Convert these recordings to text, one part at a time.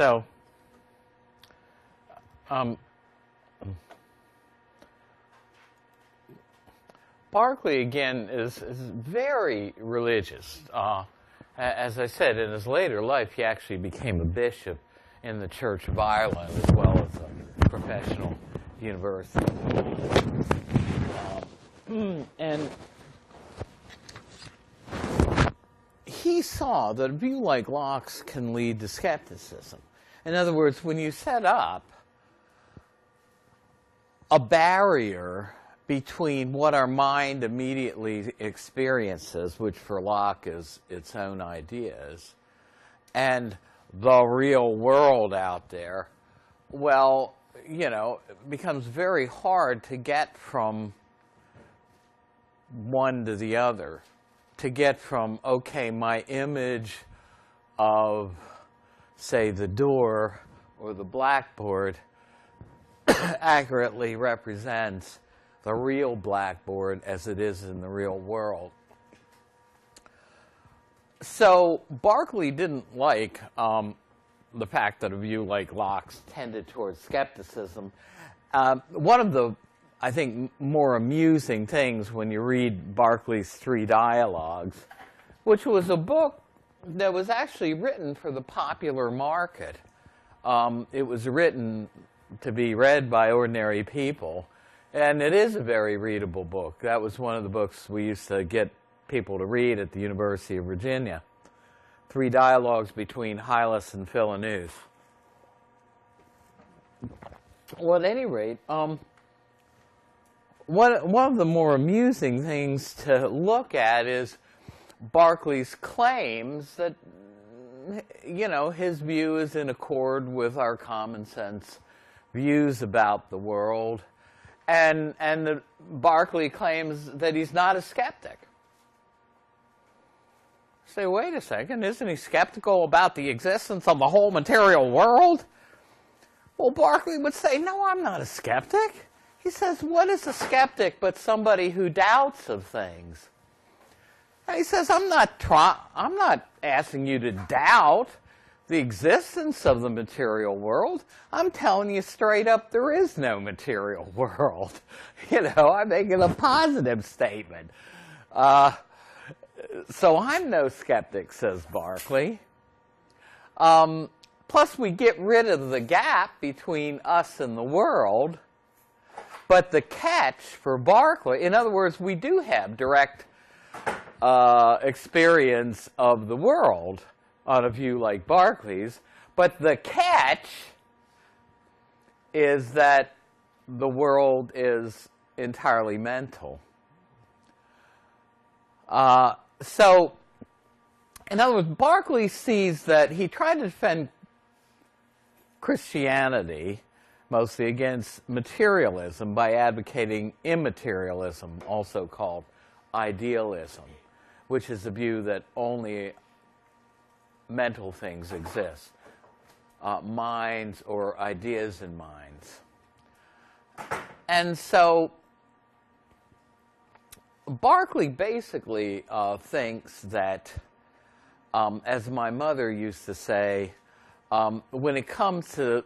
So, Berkeley, again, is very religious. As I said, in his later life, he actually became a bishop in the Church of Ireland as well as a professional university. And he saw that a view like Locke's can lead to skepticism. In other words, when you set up a barrier between what our mind immediately experiences, which for Locke is its own ideas, and the real world out there, well, you know, it becomes very hard to get from one to the other, to get from, okay, my image of, say, the door or the blackboard accurately represents the real blackboard as it is in the real world. So Berkeley didn't like the fact that a view like Locke's tended towards skepticism. One of the, I think, more amusing things when you read Berkeley's Three Dialogues, which was a book that was actually written for the popular market. It was written to be read by ordinary people, and it is a very readable book. That was one of the books we used to get people to read at the University of Virginia. Three Dialogues between Hylas and Philoneus. Well, at any rate, one of the more amusing things to look at is Berkeley's claims that, you know, his view is in accord with our common sense views about the world, and Berkeley claims that he's not a skeptic. Say, wait a second, isn't he skeptical about the existence of the whole material world? Well, Berkeley would say, no, I'm not a skeptic. He says, what is a skeptic but somebody who doubts of things? And he says, I'm not asking you to doubt the existence of the material world. I'm telling you straight up, there is no material world. You know, I'm making a positive statement. So I'm no skeptic, says Berkeley. Plus, we get rid of the gap between us and the world. But the catch for Berkeley, in other words, we do have direct experience of the world on a view like Berkeley's, but the catch is that the world is entirely mental. So, in other words, Berkeley sees that he tried to defend Christianity mostly against materialism by advocating immaterialism, also called idealism, which is the view that only mental things exist, minds or ideas in minds. And so Berkeley basically thinks that, as my mother used to say, when it comes to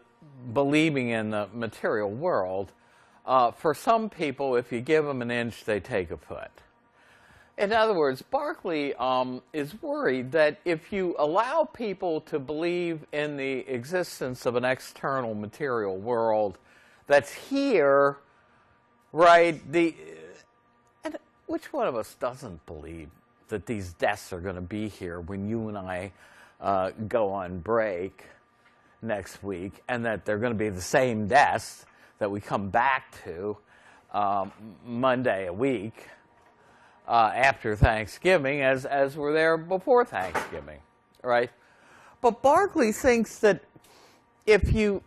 believing in the material world, for some people, if you give them an inch, they take a foot. In other words, Berkeley is worried that if you allow people to believe in the existence of an external material world that's here, right, and which one of us doesn't believe that these desks are going to be here when you and I go on break next week, and that they're going to be the same desks that we come back to Monday a week after Thanksgiving as were there before Thanksgiving, right? But Berkeley thinks that if you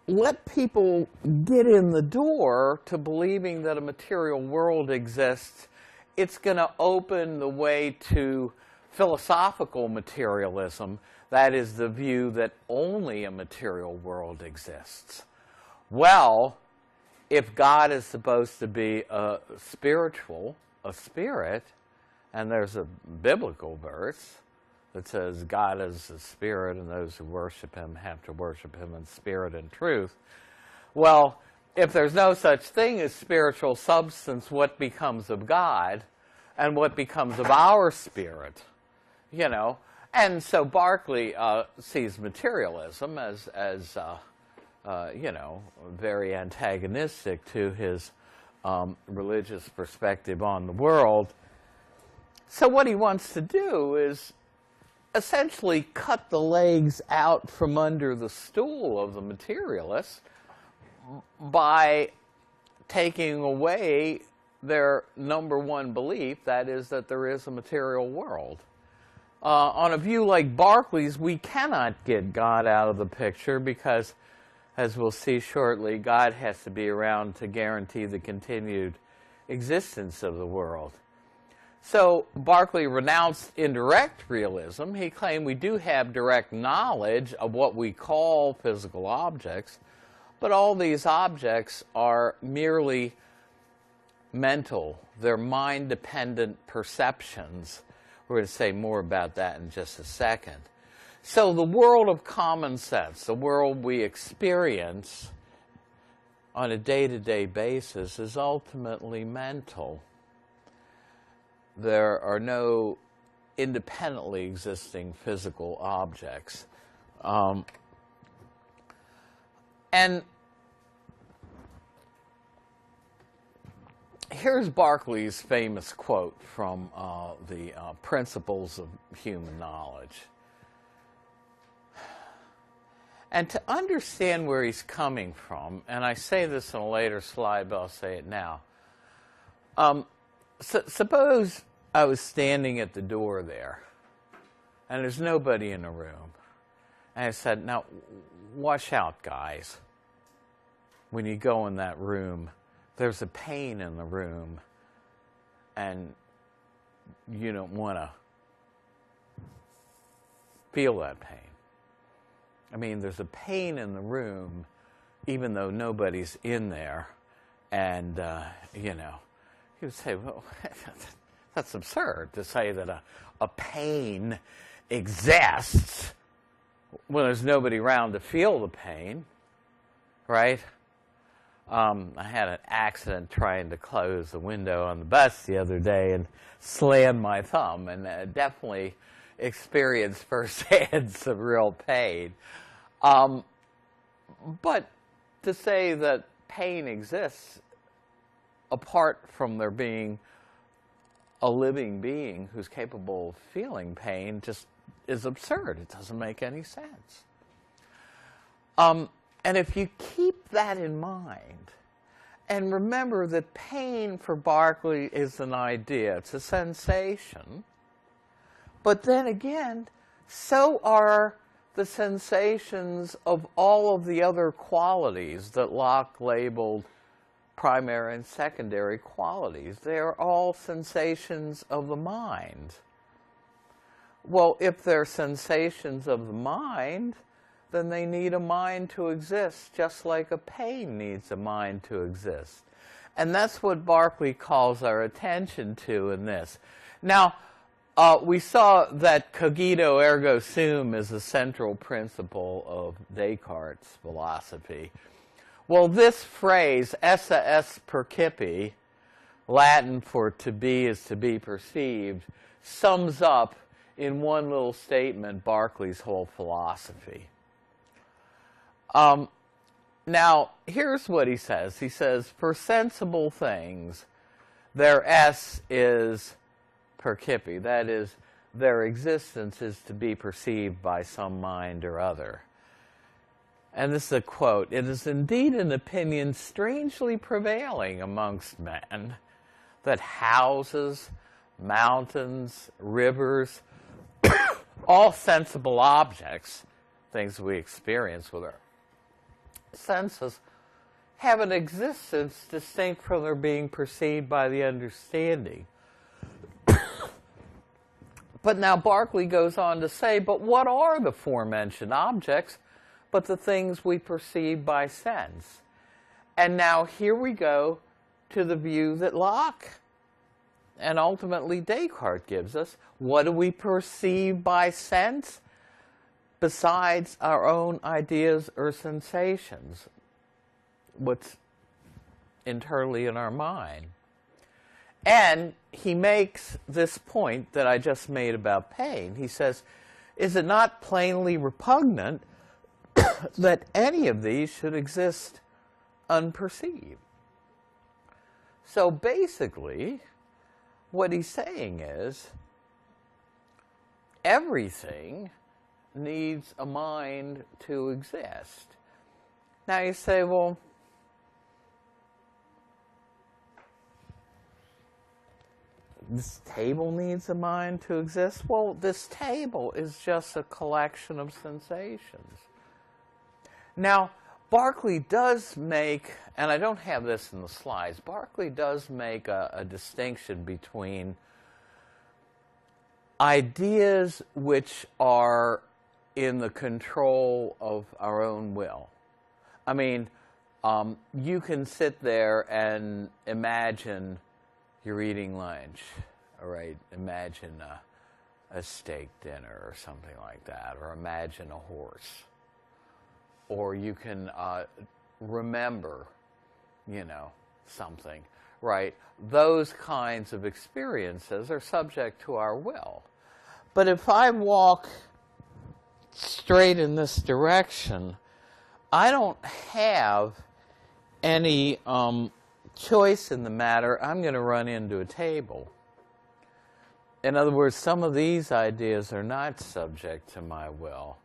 let people get in the door to believing that a material world exists, it's going to open the way to philosophical materialism. That is the view that only a material world exists. Well, if God is supposed to be a spirit, and there's a biblical verse that says God is a spirit and those who worship him have to worship him in spirit and truth. Well, if there's no such thing as spiritual substance, what becomes of God and what becomes of our spirit? You know, and so Berkeley sees materialism as you know, very antagonistic to his religious perspective on the world. So what he wants to do is essentially cut the legs out from under the stool of the materialists by taking away their number one belief, that is, that there is a material world. On a view like Berkeley's, we cannot get God out of the picture because, as we'll see shortly, God has to be around to guarantee the continued existence of the world. So Berkeley renounced indirect realism. He claimed we do have direct knowledge of what we call physical objects, but all these objects are merely mental. They're mind-dependent perceptions. We're going to say more about that in just a second. So the world of common sense, the world we experience on a day-to-day basis, is ultimately mental. There are no independently existing physical objects. And here's Berkeley's famous quote from the Principles of Human Knowledge. And to understand where he's coming from, and I say this in a later slide, but I'll say it now. Suppose I was standing at the door there, and there's nobody in the room. And I said, now, watch out, guys. When you go in that room, there's a pain in the room, and you don't want to feel that pain. I mean, there's a pain in the room, even though nobody's in there, and, you know, you would say, well, that's absurd to say that a pain exists when there's nobody around to feel the pain, right? I had an accident trying to close the window on the bus the other day and slammed my thumb, and definitely experienced firsthand some real pain. But to say that pain exists apart from there being a living being who's capable of feeling pain just is absurd. It doesn't make any sense. And if you keep that in mind, and remember that pain for Berkeley is an idea, it's a sensation, but then again, so are the sensations of all of the other qualities that Locke labeled primary and secondary qualities. They are all sensations of the mind. Well, if they're sensations of the mind, then they need a mind to exist, just like a pain needs a mind to exist. And that's what Berkeley calls our attention to in this. Now, we saw that cogito ergo sum is a central principle of Descartes' philosophy. Well, this phrase, esse est percipi, Latin for to be is to be perceived, sums up in one little statement Berkeley's whole philosophy. Now, here's what he says. He says, for sensible things, their esse is percipi. That is, their existence is to be perceived by some mind or other. And this is a quote, it is indeed an opinion strangely prevailing amongst men that houses, mountains, rivers, all sensible objects, things we experience with our senses, have an existence distinct from their being perceived by the understanding. But now Berkeley goes on to say, but what are the aforementioned objects but the things we perceive by sense? And now here we go to the view that Locke And ultimately, Descartes gives us, what do we perceive by sense besides our own ideas or sensations? What's internally in our mind? And he makes this point that I just made about pain. He says, is it not plainly repugnant that any of these should exist unperceived? So basically, what he's saying is, everything needs a mind to exist. Now you say, well, this table needs a mind to exist? Well, this table is just a collection of sensations. Now, Berkeley does make, and I don't have this in the slides, Berkeley does make a distinction between ideas which are in the control of our own will. I mean, you can sit there and imagine you're eating lunch, all right? Imagine a steak dinner or something like that, or imagine a horse. Or you can remember, something, right? Those kinds of experiences are subject to our will. But if I walk straight in this direction, I don't have any choice in the matter. I'm going to run into a table. In other words, some of these ideas are not subject to my will.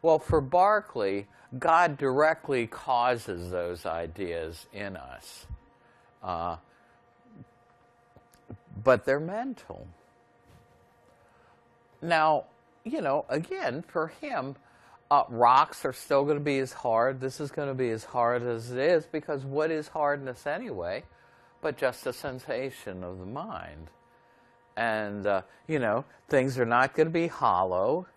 Well, for Berkeley, God directly causes those ideas in us. But they're mental. Now, again, for him, rocks are still going to be as hard. This is going to be as hard as it is, because what is hardness anyway but just a sensation of the mind? And, things are not going to be hollow.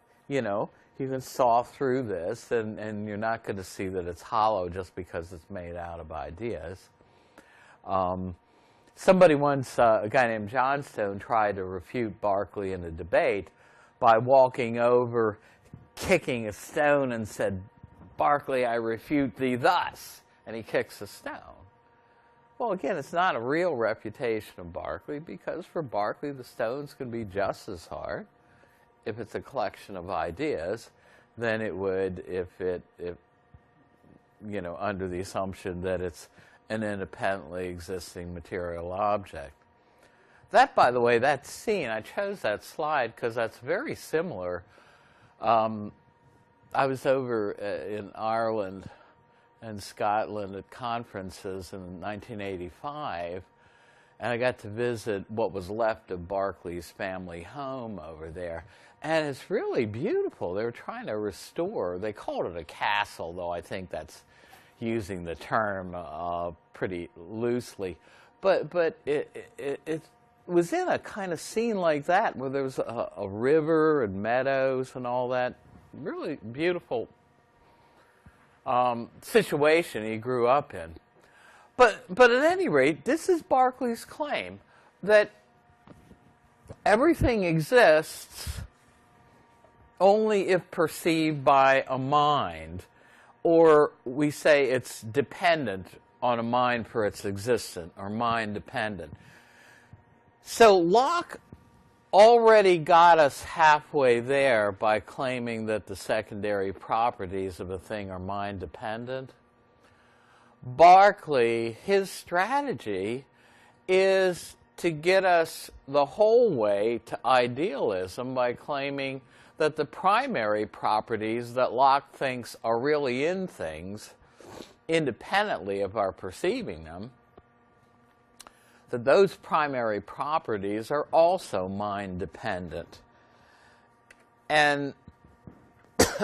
You can saw through this, and you're not going to see that it's hollow just because it's made out of ideas. Somebody once, a guy named Johnstone, tried to refute Berkeley in a debate by walking over, kicking a stone, and said, "Berkeley, I refute thee thus." And he kicks a stone. Well, again, it's not a real refutation of Berkeley, because for Berkeley, the stone's going to be just as hard if it's a collection of ideas than it would if under the assumption that it's an independently existing material object. That, by the way, that scene, I chose that slide because that's very similar. I was over in Ireland and Scotland at conferences in 1985, and I got to visit what was left of Berkeley's family home over there. And it's really beautiful. They were trying to restore, they called it a castle, though I think that's using the term pretty loosely. But it was in a kind of scene like that, where there was a river and meadows and all that. Really beautiful situation he grew up in. But at any rate, this is Berkeley's claim, that everything exists only if perceived by a mind, or we say it's dependent on a mind for its existence, or mind dependent. So Locke already got us halfway there by claiming that the secondary properties of a thing are mind dependent. Berkeley, his strategy is to get us the whole way to idealism by claiming that the primary properties that Locke thinks are really in things, independently of our perceiving them, that those primary properties are also mind-dependent. And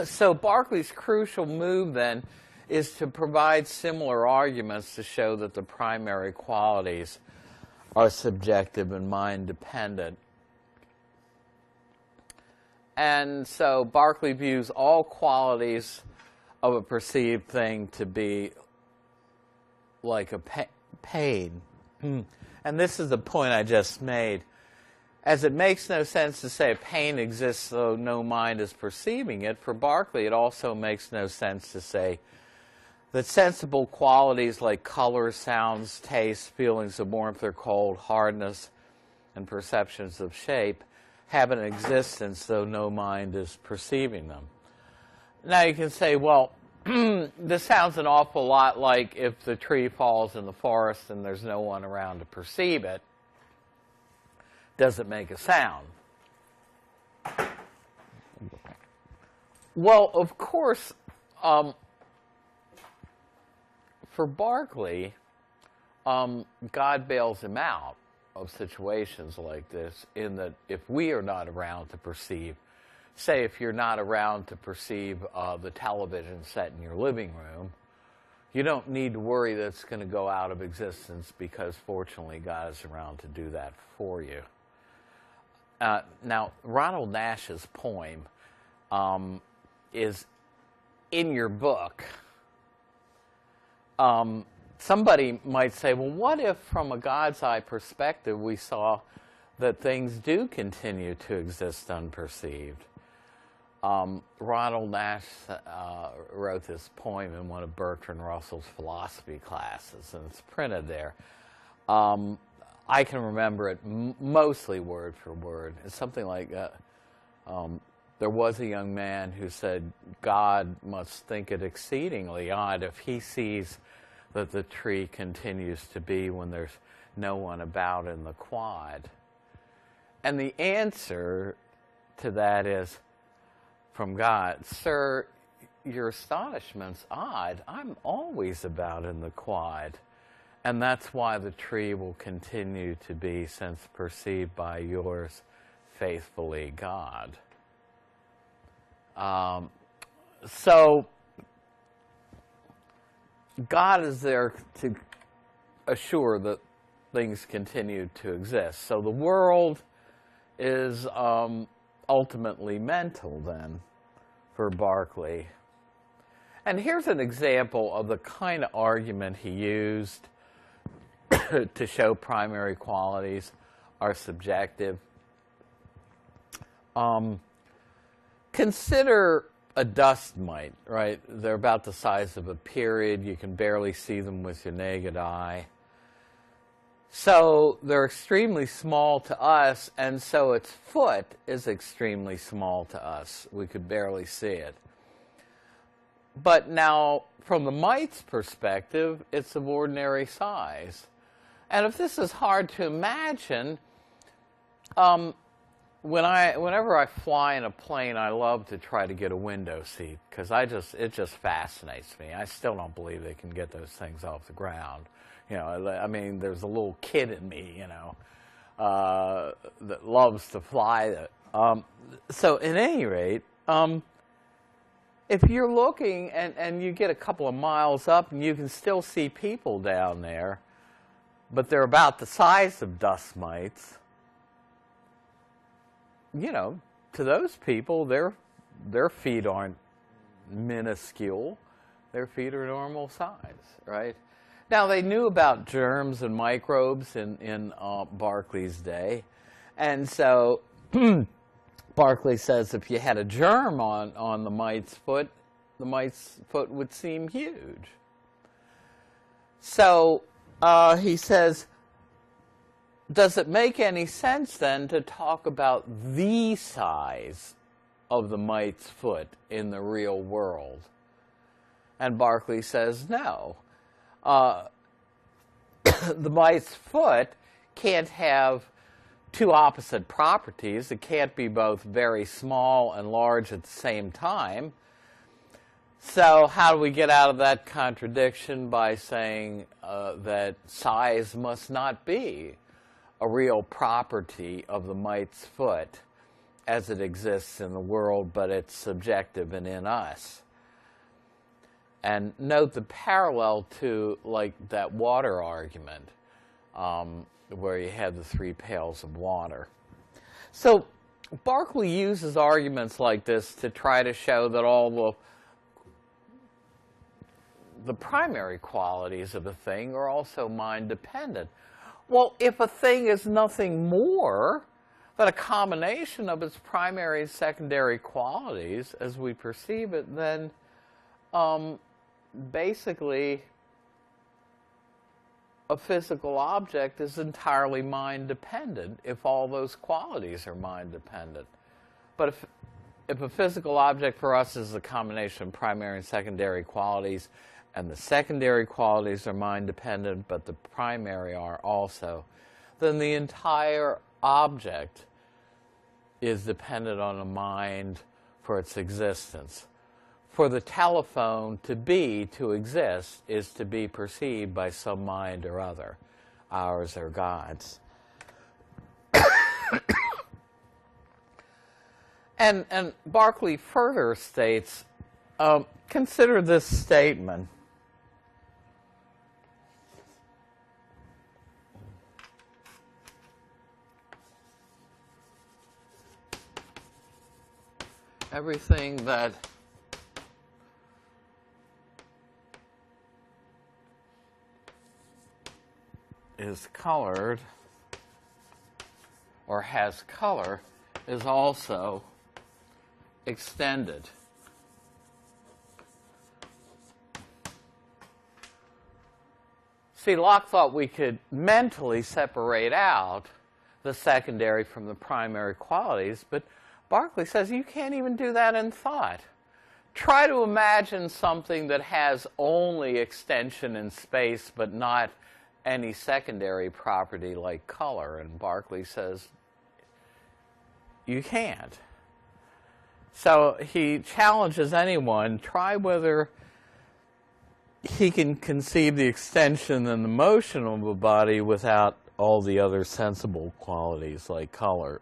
so Berkeley's crucial move, then, is to provide similar arguments to show that the primary qualities are subjective and mind-dependent. And so Berkeley views all qualities of a perceived thing to be like a pain. And this is the point I just made. As it makes no sense to say pain exists though no mind is perceiving it, for Berkeley it also makes no sense to say that sensible qualities like color, sounds, taste, feelings of warmth or cold, hardness, and perceptions of shape have an existence though no mind is perceiving them. Now you can say, well, this sounds an awful lot like if the tree falls in the forest and there's no one around to perceive it. Does it make a sound? Well, of course, for Berkeley, God bails him out of situations like this in that if we are not around to perceive, say if you're not around to perceive the television set in your living room, you don't need to worry that it's going to go out of existence because fortunately God is around to do that for you. Now, Ronald Nash's poem is in your book. Somebody might say, well, what if from a God's eye perspective we saw that things do continue to exist unperceived? Ronald Nash wrote this poem in one of Bertrand Russell's philosophy classes, and it's printed there. I can remember it mostly word for word. It's something like, there was a young man who said, God must think it exceedingly odd if he sees that the tree continues to be when there's no one about in the quad. And the answer to that is from God, sir, your astonishment's odd. I'm always about in the quad. And that's why the tree will continue to be since perceived by yours faithfully, God. So God is there to assure that things continue to exist. So the world is ultimately mental then for Berkeley. And here's an example of the kind of argument he used to show primary qualities are subjective. Consider a dust mite, right? They're about the size of a period. You can barely see them with your naked eye. So they're extremely small to us, and so its foot is extremely small to us. We could barely see it. But now, from the mite's perspective, it's of ordinary size. And if this is hard to imagine, whenever I fly in a plane, I love to try to get a window seat because it just fascinates me. I still don't believe they can get those things off the ground. You know, I mean, there's a little kid in me, you know, that loves to fly. So, at any rate, if you're looking and you get a couple of miles up and you can still see people down there, but they're about the size of dust mites, you know, to those people, their feet aren't minuscule. Their feet are normal size, right? Now, they knew about germs and microbes in Berkeley's day. And so Berkeley says if you had a germ on the mite's foot would seem huge. So he says, does it make any sense then to talk about the size of the mite's foot in the real world? And Berkeley says no. The mite's foot can't have two opposite properties. It can't be both very small and large at the same time. So how do we get out of that contradiction? By saying that size must not be a real property of the mite's foot as it exists in the world, but it's subjective and in us. And note the parallel to, like, that water argument where you had the 3 pails of water. So Berkeley uses arguments like this to try to show that all the primary qualities of a thing are also mind-dependent. Well, if a thing is nothing more than a combination of its primary and secondary qualities as we perceive it, then basically a physical object is entirely mind-dependent if all those qualities are mind-dependent. But if a physical object for us is a combination of primary and secondary qualities, and the secondary qualities are mind-dependent, but the primary are also, then the entire object is dependent on a mind for its existence. For the telephone to exist, is to be perceived by some mind or other, ours or God's. And Berkeley further states, consider this statement. Everything that is colored or has color is also extended. See, Locke thought we could mentally separate out the secondary from the primary qualities, but Berkeley says you can't even do that in thought. Try to imagine something that has only extension in space but not any secondary property like color, and Berkeley says you can't. So he challenges anyone, try whether he can conceive the extension and the motion of a body without all the other sensible qualities like color.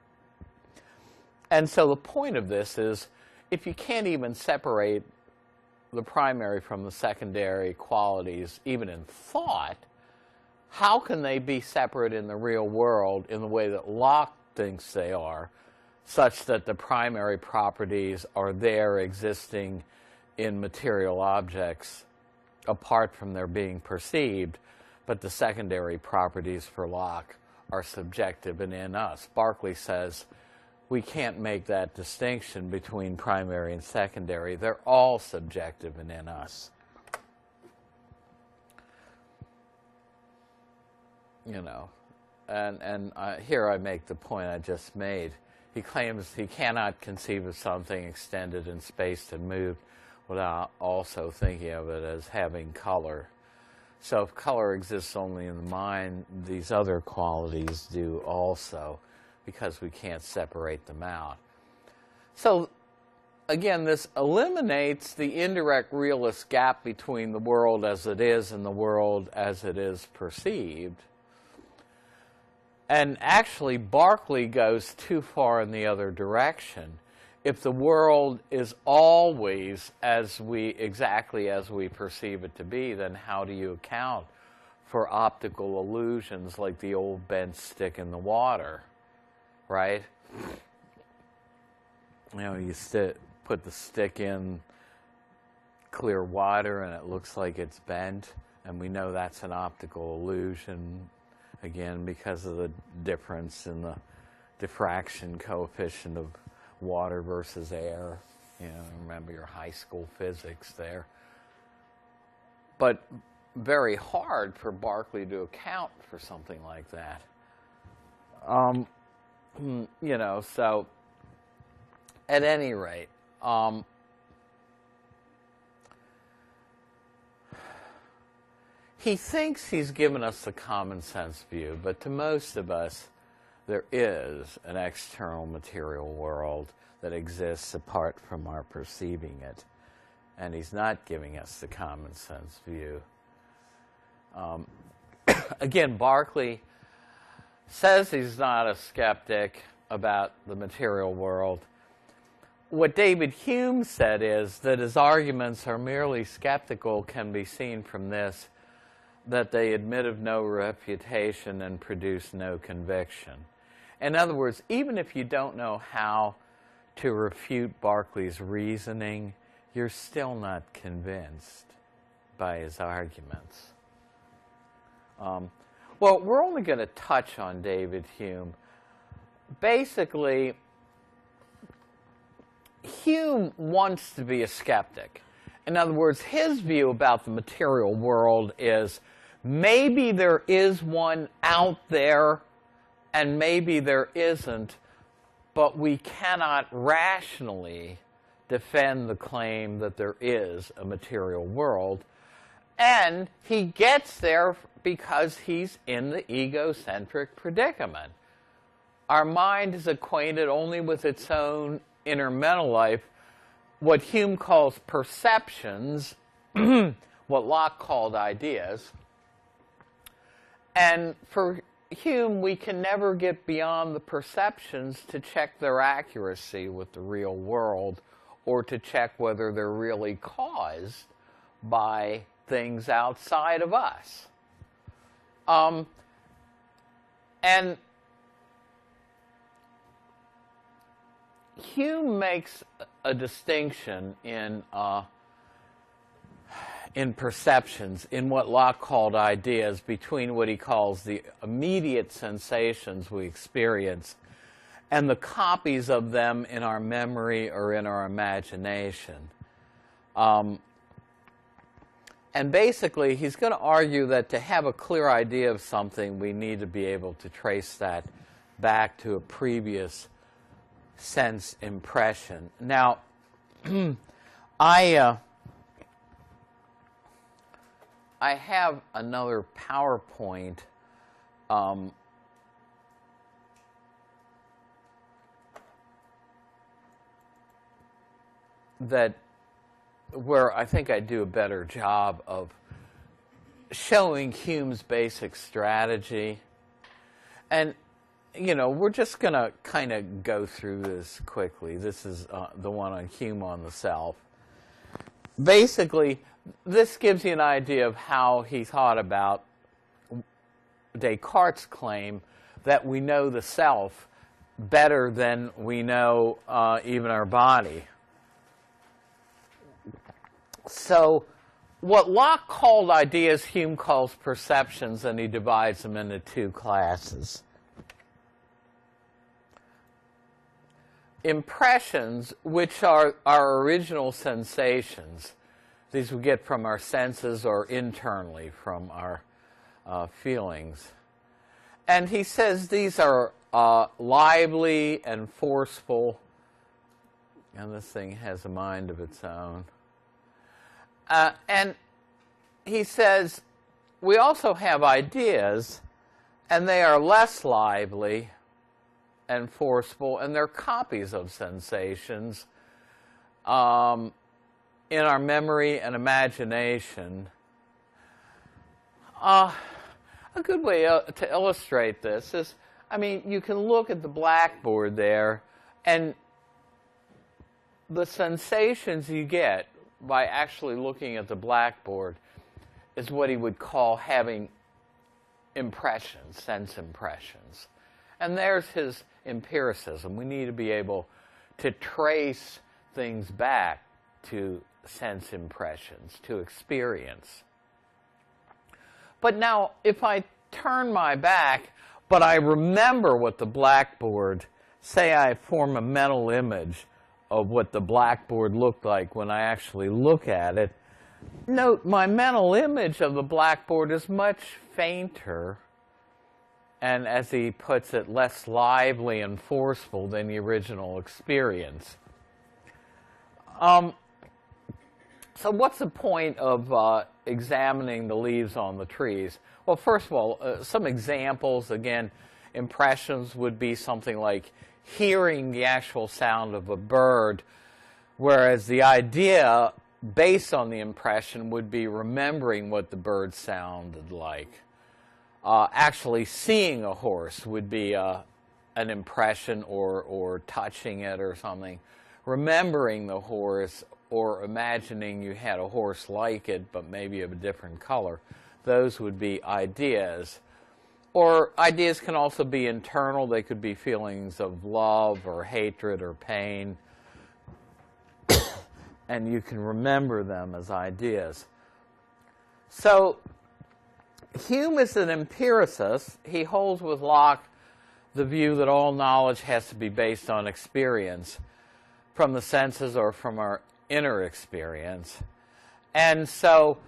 And so the point of this is, if you can't even separate the primary from the secondary qualities, even in thought, how can they be separate in the real world in the way that Locke thinks they are, such that the primary properties are there existing in material objects apart from their being perceived, but the secondary properties for Locke are subjective and in us? Berkeley says we can't make that distinction between primary and secondary. They're all subjective and in us. You know, and here I make the point I just made. He claims he cannot conceive of something extended in space and moved without also thinking of it as having color. So if color exists only in the mind, these other qualities do also, because we can't separate them out. So again, this eliminates the indirect realist gap between the world as it is and the world as it is perceived. And actually, Berkeley goes too far in the other direction. If the world is always exactly as we perceive it to be, then how do you account for optical illusions like the old bent stick in the water, right? You know, you put the stick in clear water and it looks like it's bent, and we know that's an optical illusion. Again, because of the difference in the diffraction coefficient of water versus air. You know, remember your high school physics there. But very hard for Berkeley to account for something like that. You know, so at any rate, he thinks he's given us the common sense view, but to most of us, there is an external material world that exists apart from our perceiving it. And he's not giving us the common sense view. Again, Berkeley says he's not a skeptic about the material world. What David Hume said is that his arguments are merely skeptical can be seen from this, that they admit of no refutation and produce no conviction. In other words, even if you don't know how to refute Berkeley's reasoning, you're still not convinced by his arguments. Well, we're only going to touch on David Hume. Basically, Hume wants to be a skeptic. In other words, his view about the material world is maybe there is one out there and maybe there isn't, but we cannot rationally defend the claim that there is a material world. And he gets there because he's in the egocentric predicament. Our mind is acquainted only with its own inner mental life, what Hume calls perceptions, what Locke called ideas. And for Hume, we can never get beyond the perceptions to check their accuracy with the real world or to check whether they're really caused by things outside of us. And Hume makes a distinction in perceptions, in what Locke called ideas, between what he calls the immediate sensations we experience and the copies of them in our memory or in our imagination. And basically, he's going to argue that to have a clear idea of something, we need to be able to trace that back to a previous sense impression. Now, I have another PowerPoint where I think I do a better job of showing Hume's basic strategy. And, you know, we're just going to kind of go through this quickly. This is the one on Hume on the self. Basically, this gives you an idea of how he thought about Descartes' claim that we know the self better than we know even our body. So what Locke called ideas, Hume calls perceptions, and he divides them into two classes. Impressions, which are our original sensations. These we get from our senses or internally from our feelings. And he says these are lively and forceful. And this thing has a mind of its own. And he says we also have ideas, and they are less lively and forceful, and they're copies of sensations in our memory and imagination. A good way to illustrate this is, I mean, you can look at the blackboard there, and the sensations you get by actually looking at the blackboard is what he would call having impressions, sense impressions. And there's his empiricism. We need to be able to trace things back to sense impressions, to experience. But now, if I turn my back, but I remember what the blackboard, say I form a mental image of what the blackboard looked like when I actually look at it, note my mental image of the blackboard is much fainter and, as he puts it, less lively and forceful than the original experience. So what's the point of examining the leaves on the trees? Well, first of all, some examples, again, impressions would be something like hearing the actual sound of a bird, whereas the idea based on the impression would be remembering what the bird sounded like. Actually seeing a horse would be an impression, or touching it or something. Remembering the horse or imagining you had a horse like it but maybe of a different color, those would be ideas. Or ideas can also be internal. They could be feelings of love or hatred or pain. And you can remember them as ideas. So Hume is an empiricist. He holds with Locke the view that all knowledge has to be based on experience from the senses or from our inner experience. And so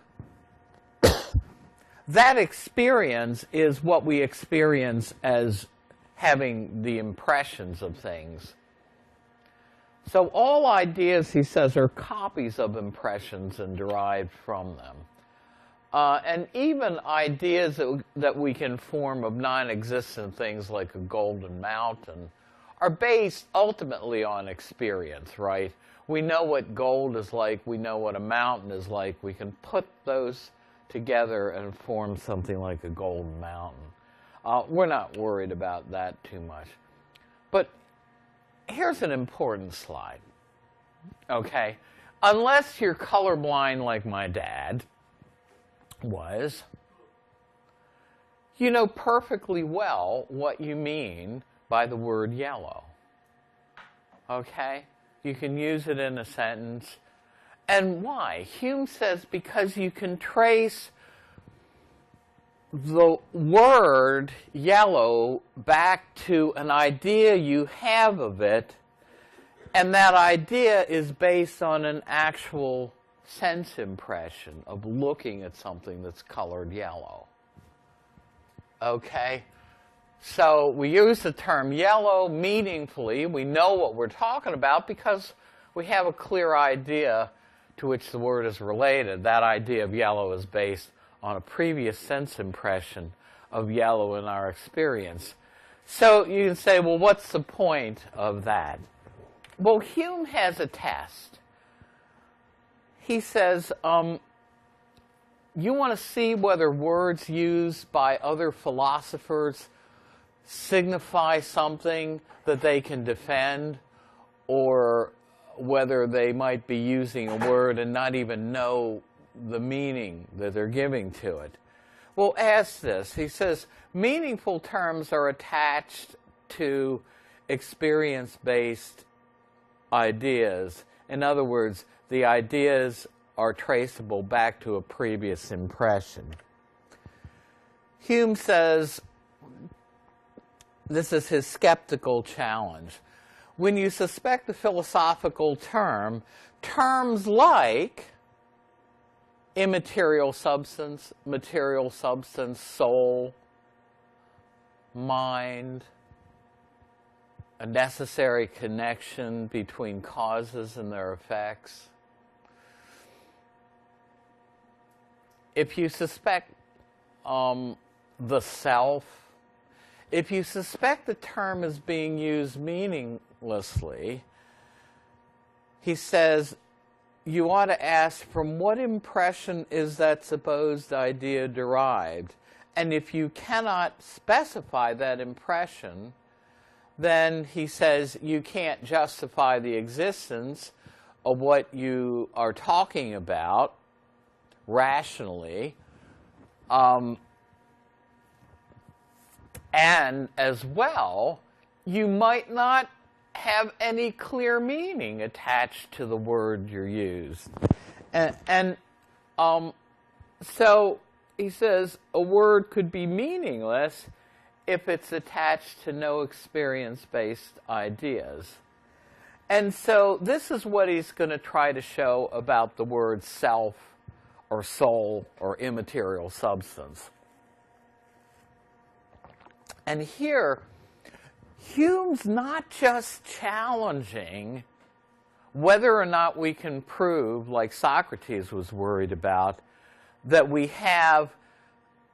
that experience is what we experience as having the impressions of things. So all ideas, he says, are copies of impressions and derived from them. And even ideas that we can form of non-existent things like a golden mountain are based ultimately on experience, right? We know what gold is like. We know what a mountain is like. We can put those together and form something like a golden mountain. We're not worried about that too much. But here's an important slide, okay? Unless you're colorblind like my dad was, you know perfectly well what you mean by the word yellow, okay? You can use it in a sentence. And why? Hume says because you can trace the word yellow back to an idea you have of it, and that idea is based on an actual sense impression of looking at something that's colored yellow. Okay? So we use the term yellow meaningfully. We know what we're talking about because we have a clear idea to which the word is related. That idea of yellow is based on a previous sense impression of yellow in our experience. So you can say, well, what's the point of that? Well, Hume has a test. He says, you want to see whether words used by other philosophers signify something that they can defend, or whether they might be using a word and not even know the meaning that they're giving to it. Well, ask this. He says, meaningful terms are attached to experience-based ideas. In other words, the ideas are traceable back to a previous impression. Hume says, this is his skeptical challenge. When you suspect a philosophical term, terms like immaterial substance, material substance, soul, mind, a necessary connection between causes and their effects. If you suspect the self, if you suspect the term is being used meaninglessly, he says, you ought to ask, from what impression is that supposed idea derived? And if you cannot specify that impression, then he says you can't justify the existence of what you are talking about rationally. And as well, you might not have any clear meaning attached to the word you used. So he says a word could be meaningless if it's attached to no experience-based ideas. And so this is what he's going to try to show about the word self or soul or immaterial substance. And here, Hume's not just challenging whether or not we can prove, like Socrates was worried about, that we have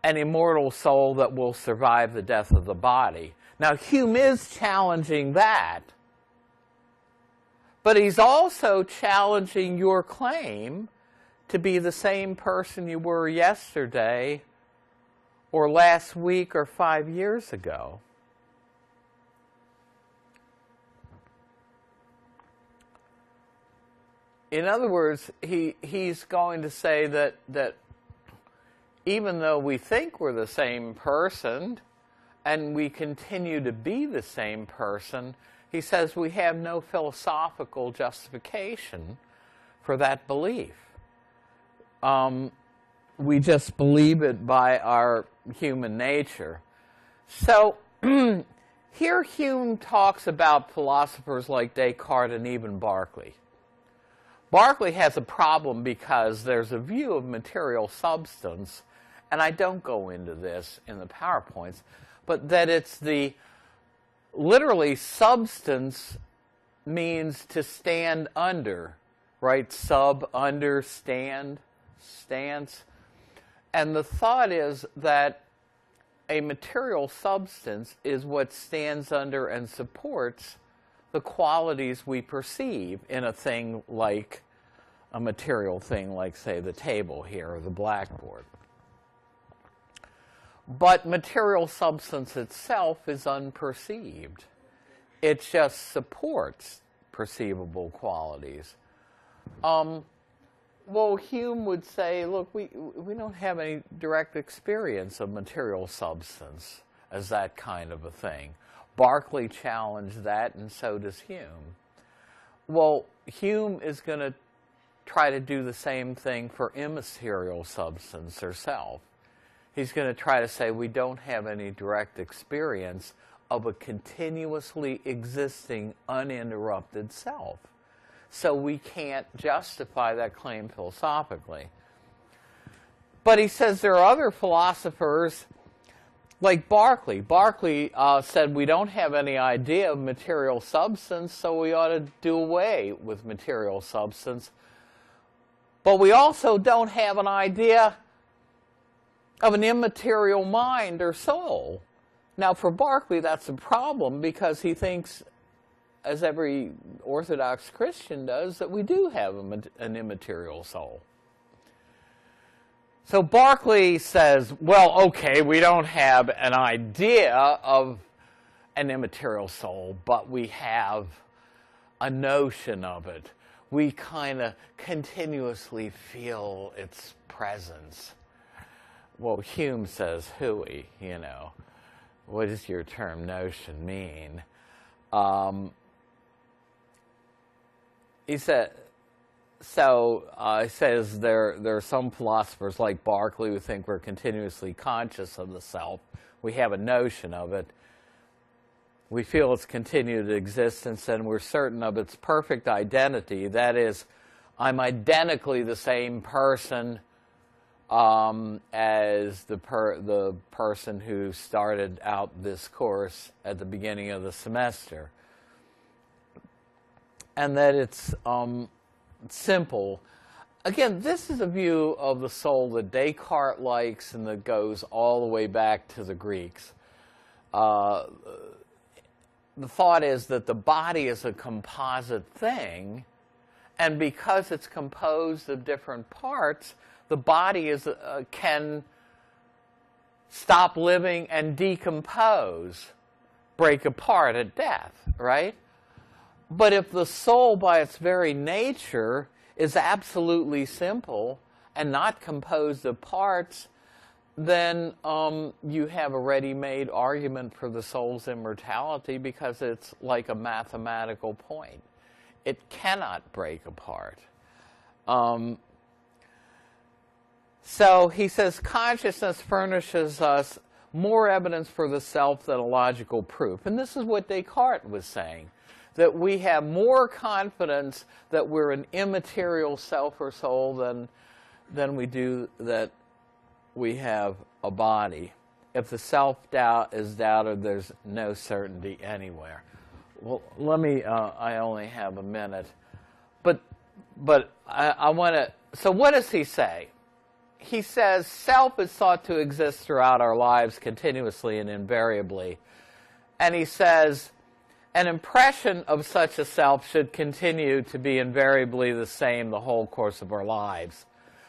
an immortal soul that will survive the death of the body. Now, Hume is challenging that, but he's also challenging your claim to be the same person you were yesterday or last week or 5 years ago. In other words, he's going to say that even though we think we're the same person and we continue to be the same person, he says we have no philosophical justification for that belief. we just believe it by our human nature. So here Hume talks about philosophers like Descartes and even Berkeley. Berkeley has a problem because there's a view of material substance, and I don't go into this in the PowerPoints, but that it's the, literally, substance means to stand under, right? Sub, under, stand, stance. And the thought is that a material substance is what stands under and supports the qualities we perceive in a thing like a material thing like, say, the table here or the blackboard. But material substance itself is unperceived. It just supports perceivable qualities. Well, Hume would say, look, we don't have any direct experience of material substance as that kind of a thing. Berkeley challenged that, and so does Hume. Well, Hume is going to try to do the same thing for immaterial substance or self. He's going to try to say we don't have any direct experience of a continuously existing, uninterrupted self. So we can't justify that claim philosophically. But he says there are other philosophers like Berkeley. Berkeley said we don't have any idea of material substance, so we ought to do away with material substance. But we also don't have an idea of an immaterial mind or soul. Now, for Berkeley, that's a problem because he thinks, as every Orthodox Christian does, that we do have an immaterial soul. So Berkeley says, well, okay, we don't have an idea of an immaterial soul, but we have a notion of it. We kind of continuously feel its presence. Well, Hume says, hooey, you know. What does your term notion mean? He said, he says there are some philosophers like Berkeley who think we're continuously conscious of the self. We have a notion of it. We feel its continued existence, and we're certain of its perfect identity. That is, I'm identically the same person as the person who started out this course at the beginning of the semester. And that it's simple. Again, this is a view of the soul that Descartes likes and that goes all the way back to the Greeks. The thought is that the body is a composite thing, and because it's composed of different parts, the body can stop living and decompose, break apart at death, right? But if the soul, by its very nature, is absolutely simple and not composed of parts, then you have a ready-made argument for the soul's immortality because it's like a mathematical point. It cannot break apart. So he says consciousness furnishes us more evidence for the self than a logical proof. And this is what Descartes was saying, that we have more confidence that we're an immaterial self or soul than we do that we have a body. If the self-doubt is doubted, there's no certainty anywhere. Well, let me, I only have a minute. But I want to, so what does he say? He says self is thought to exist throughout our lives continuously and invariably. And he says an impression of such a self should continue to be invariably the same the whole course of our lives.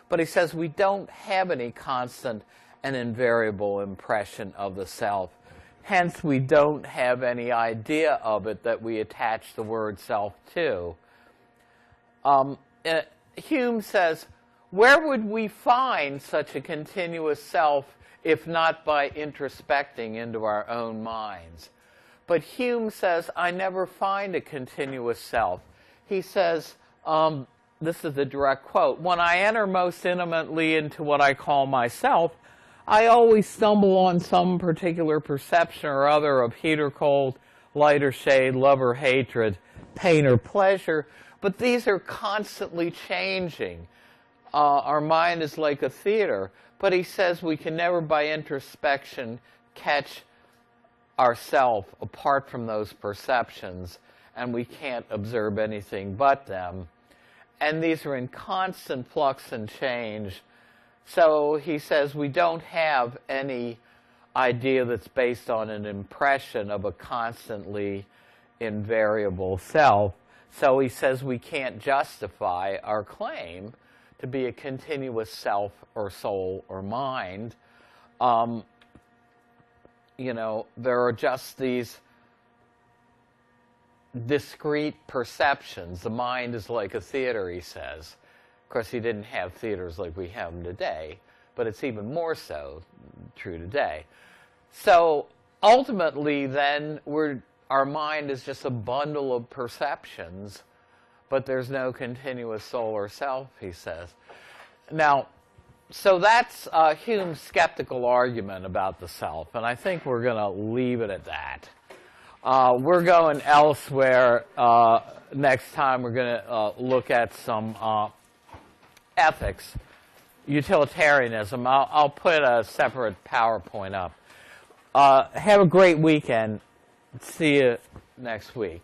But he says we don't have any constant and invariable impression of the self. Hence, we don't have any idea of it that we attach the word self to. Hume says, where would we find such a continuous self if not by introspecting into our own minds? But Hume says, I never find a continuous self. He says, this is the direct quote, "When I enter most intimately into what I call myself, I always stumble on some particular perception or other of heat or cold, light or shade, love or hatred, pain or pleasure, but these are constantly changing. Our mind is like a theater." But he says we can never by introspection catch ourself apart from those perceptions, and we can't observe anything but them. And these are in constant flux and change. So he says we don't have any idea that's based on an impression of a constantly invariable self. So he says we can't justify our claim to be a continuous self or soul or mind. You know, there are just these discrete perceptions. The mind is like a theater, he says. Of course, he didn't have theaters like we have them today, but it's even more so true today. So ultimately, then, our mind is just a bundle of perceptions, but there's no continuous soul or self, he says. Now, so that's Hume's skeptical argument about the self, and I think we're going to leave it at that. We're going elsewhere. Next time we're going to look at some ethics, utilitarianism. I'll put a separate PowerPoint up. Have a great weekend. See you next week.